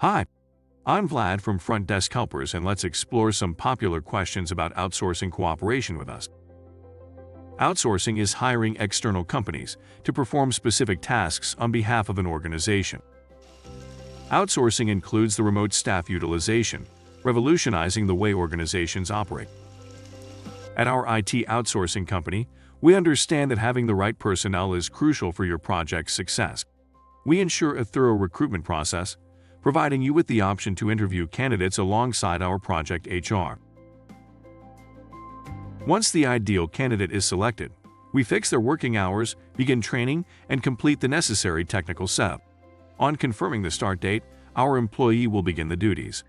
Hi, I'm Vlad from Front Desk Helpers, and let's explore some popular questions about outsourcing cooperation with us. Outsourcing is hiring external companies to perform specific tasks on behalf of an organization. Outsourcing includes the remote staff utilization, revolutionizing the way organizations operate. At our IT outsourcing company, we understand that having the right personnel is crucial for your project's success. We ensure a thorough recruitment process, providing you with the option to interview candidates alongside our project HR. Once the ideal candidate is selected, we fix their working hours, begin training, and complete the necessary technical setup. On confirming the start date, our employee will begin the duties.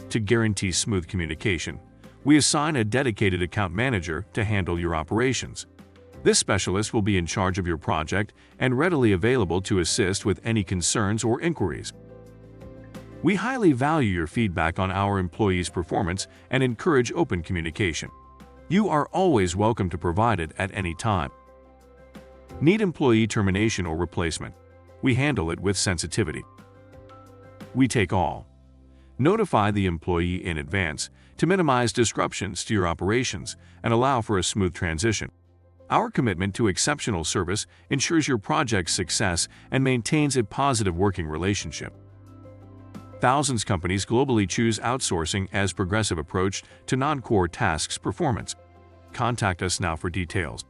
To guarantee smooth communication, we assign a dedicated account manager to handle your operations. This specialist will be in charge of your project and readily available to assist with any concerns or inquiries. We highly value your feedback on our employees' performance and encourage open communication. You are always welcome to provide it at any time. Need employee termination or replacement? We handle it with sensitivity. We take all. Notify the employee in advance to minimize disruptions to your operations and allow for a smooth transition. Our commitment to exceptional service ensures your project's success and maintains a positive working relationship. Thousands of companies globally choose outsourcing as a progressive approach to non-core tasks performance. Contact us now for details.